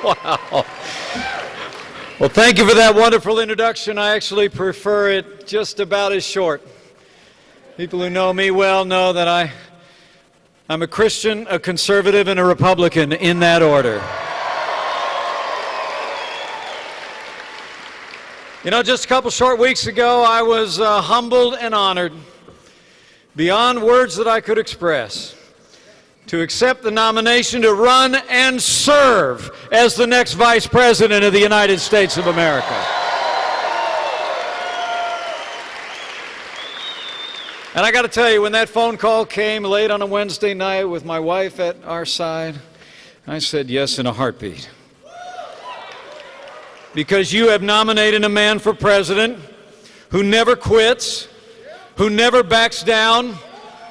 Wow. Well, thank you for that wonderful introduction. I actually prefer it just about as short. People who know me well know that I'm a Christian, a conservative, and a Republican in that order. You know, just a couple short weeks ago, I was humbled and honored beyond words that I could express to accept the nomination to run and serve as the next Vice President of the United States of America. And I got to tell you, when that phone call came late on a Wednesday night with my wife at our side, I said yes in a heartbeat. Because you have nominated a man for president who never quits, who never backs down,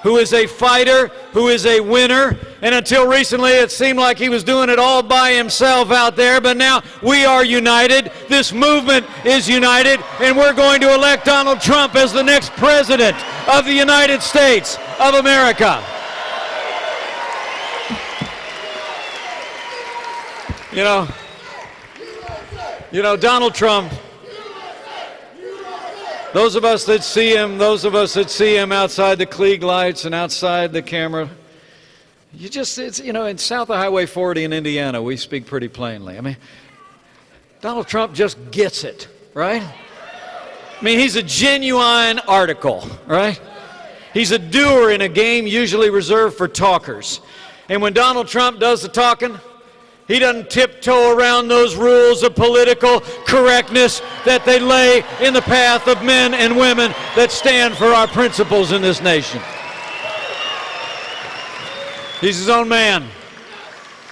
who is a fighter, who is a winner. And until recently, it seemed like he was doing it all by himself out there. But now we are united. This movement is united. And we're going to elect Donald Trump as the next president of the United States of America. You know, Donald Trump, those of us that see him outside the Klieg lights and outside the camera, in south of Highway 40 in Indiana, we speak pretty plainly. I mean, Donald Trump just gets it, right? I mean, he's a genuine article, right? He's a doer in a game usually reserved for talkers. And when Donald Trump does the talking, he doesn't tiptoe around those rules of political correctness that they lay in the path of men and women that stand for our principles in this nation. He's his own man.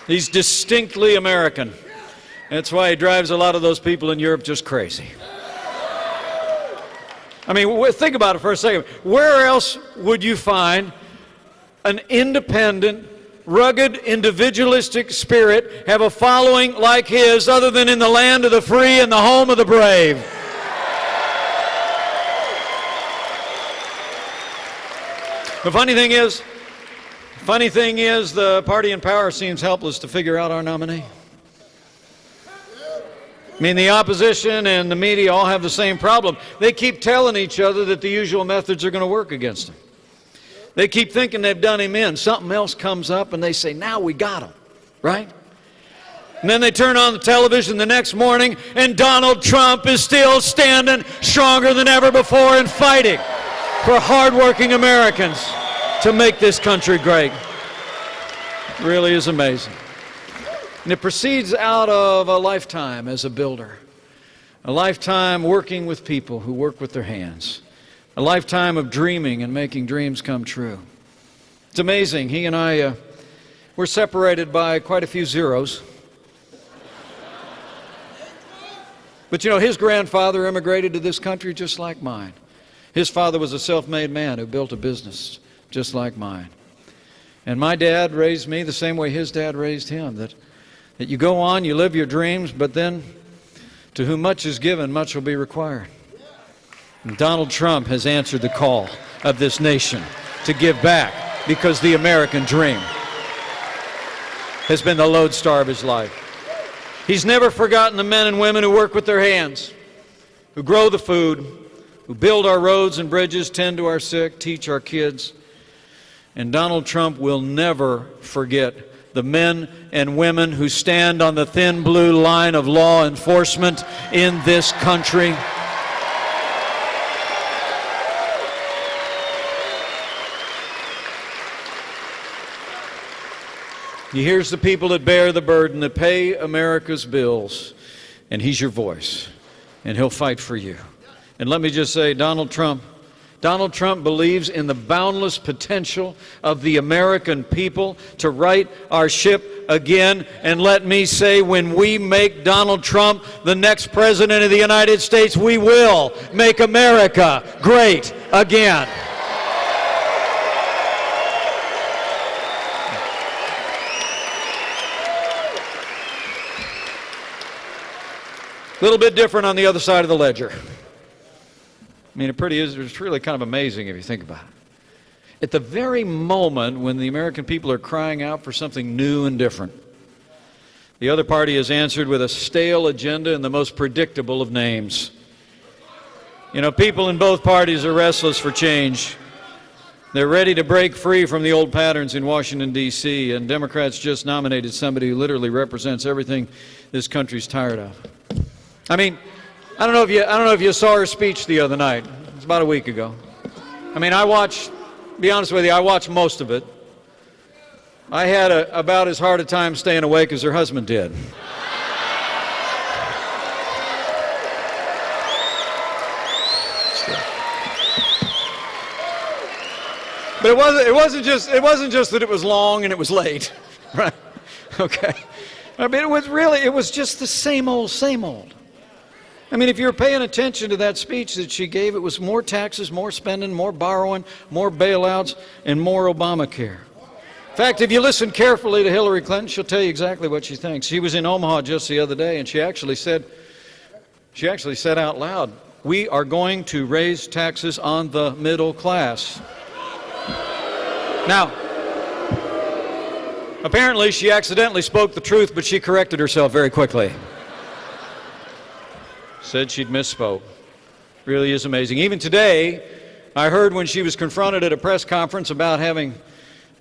He's distinctly American. That's why he drives a lot of those people in Europe just crazy. I mean, think about it for a second. Where else would you find an independent, rugged, individualistic spirit have a following like his other than in the land of the free and the home of the brave? The funny thing is, the party in power seems helpless to figure out our nominee. I mean, the opposition and the media all have the same problem. They keep telling each other that the usual methods are going to work against them. They keep thinking they've done him in. Something else comes up and they say, now we got him, right? And then they turn on the television the next morning and Donald Trump is still standing stronger than ever before and fighting for hardworking Americans to make this country great. It really is amazing. And it proceeds out of a lifetime as a builder, a lifetime working with people who work with their hands, a lifetime of dreaming and making dreams come true. It's amazing. He and I, we're separated by quite a few zeros. But you know, his grandfather immigrated to this country just like mine. His father was a self-made man who built a business just like mine. And my dad raised me the same way his dad raised him, that you go on, you live your dreams, but then to whom much is given, much will be required. And Donald Trump has answered the call of this nation to give back because the American dream has been the lodestar of his life. He's never forgotten the men and women who work with their hands, who grow the food, who build our roads and bridges, tend to our sick, teach our kids. And Donald Trump will never forget the men and women who stand on the thin blue line of law enforcement in this country. Here's the people that bear the burden, that pay America's bills, and he's your voice, and he'll fight for you. And let me just say, Donald Trump believes in the boundless potential of the American people to right our ship again. And let me say, when we make Donald Trump the next president of the United States, we will make America great again. A little bit different on the other side of the ledger. I mean, it's really kind of amazing if you think about it. At the very moment when the American people are crying out for something new and different, The other party has answered with a stale agenda and the most predictable of names. You know, people in both parties are restless for change. They're ready to break free from the old patterns in Washington, D.C., and Democrats just nominated somebody who literally represents everything this country's tired of. I mean, I don't know if you saw her speech the other night. It was about a week ago. I mean, be honest with you, I watched most of it. I had about as hard a time staying awake as her husband did. But it wasn't just that it was long and it was late, right? Okay. I mean, it was just the same old, same old. I mean, if you were paying attention to that speech that she gave, it was more taxes, more spending, more borrowing, more bailouts, and more Obamacare. In fact, if you listen carefully to Hillary Clinton, she'll tell you exactly what she thinks. She was in Omaha just the other day, and she actually said out loud, "We are going to raise taxes on the middle class." Now, apparently she accidentally spoke the truth, but she corrected herself very quickly. Said she'd misspoke. Really is amazing. Even today, I heard when she was confronted at a press conference about having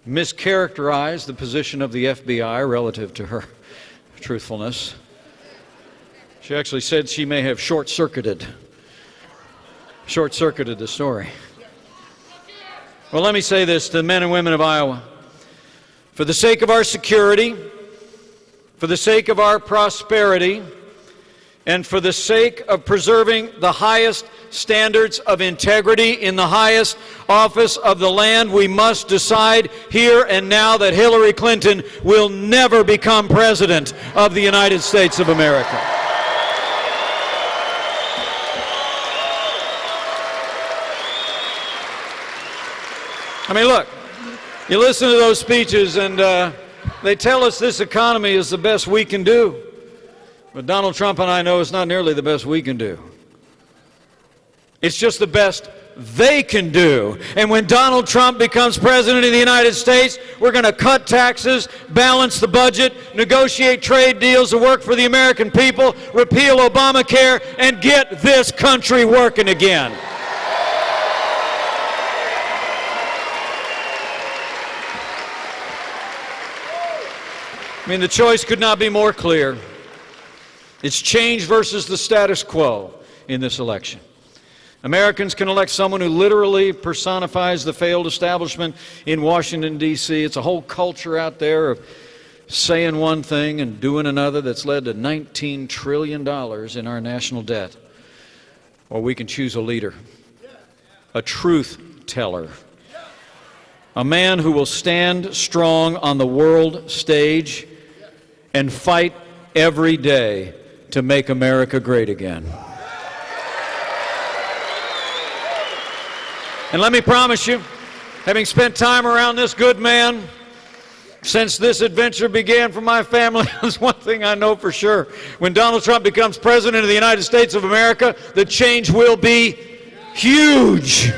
mischaracterized the position of the FBI relative to her truthfulness. She actually said she may have short-circuited the story. Well, let me say this to the men and women of Iowa. For the sake of our security, for the sake of our prosperity, and for the sake of preserving the highest standards of integrity in the highest office of the land, we must decide here and now that Hillary Clinton will never become President of the United States of America. I mean, look, you listen to those speeches and they tell us this economy is the best we can do. But Donald Trump and I know it's not nearly the best we can do. It's just the best they can do. And when Donald Trump becomes President of the United States, we're going to cut taxes, balance the budget, negotiate trade deals and work for the American people, repeal Obamacare, and get this country working again. I mean, the choice could not be more clear. It's change versus the status quo in this election. Americans can elect someone who literally personifies the failed establishment in Washington, D.C. It's a whole culture out there of saying one thing and doing another that's led to $19 trillion in our national debt. Or we can choose a leader, a truth teller, a man who will stand strong on the world stage and fight every day to make America great again. And let me promise you, having spent time around this good man since this adventure began for my family, there's one thing I know for sure. When Donald Trump becomes President of the United States of America, the change will be huge.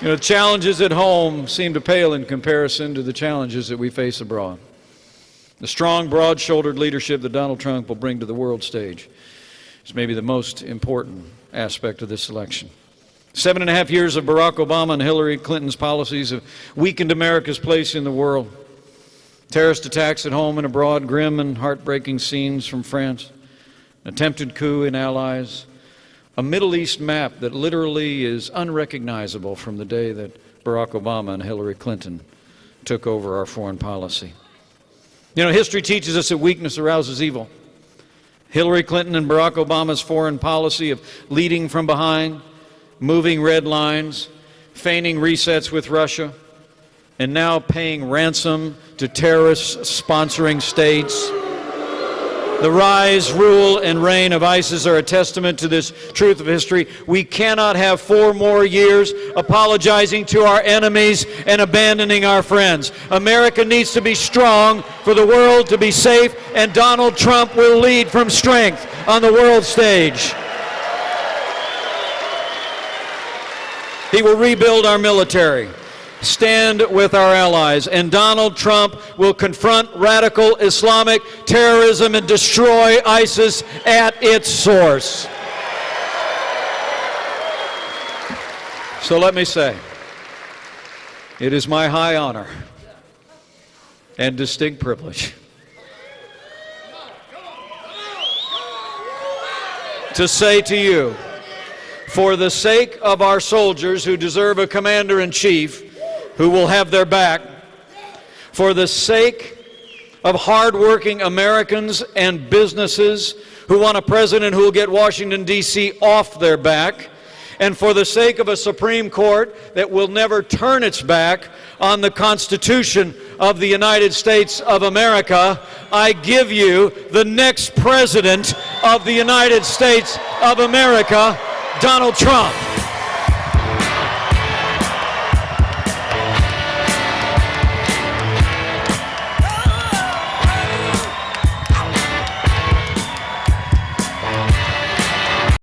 You know, challenges at home seem to pale in comparison to the challenges that we face abroad. The strong, broad-shouldered leadership that Donald Trump will bring to the world stage is maybe the most important aspect of this election. 7.5 years of Barack Obama and Hillary Clinton's policies have weakened America's place in the world. Terrorist attacks at home and abroad, grim and heartbreaking scenes from France, an attempted coup in allies, a Middle East map that literally is unrecognizable from the day that Barack Obama and Hillary Clinton took over our foreign policy. You know, history teaches us that weakness arouses evil. Hillary Clinton and Barack Obama's foreign policy of leading from behind, moving red lines, feigning resets with Russia, and now paying ransom to terrorists sponsoring states. The rise, rule, and reign of ISIS are a testament to this truth of history. We cannot have 4 more years apologizing to our enemies and abandoning our friends. America needs to be strong for the world to be safe, and Donald Trump will lead from strength on the world stage. He will rebuild our military, stand with our allies, and Donald Trump will confront radical Islamic terrorism and destroy ISIS at its source. So let me say, it is my high honor and distinct privilege to say to you, for the sake of our soldiers who deserve a commander-in-chief who will have their back, for the sake of hardworking Americans and businesses who want a president who will get Washington, D.C. off their back, and for the sake of a Supreme Court that will never turn its back on the Constitution of the United States of America, I give you the next President of the United States of America, Donald Trump.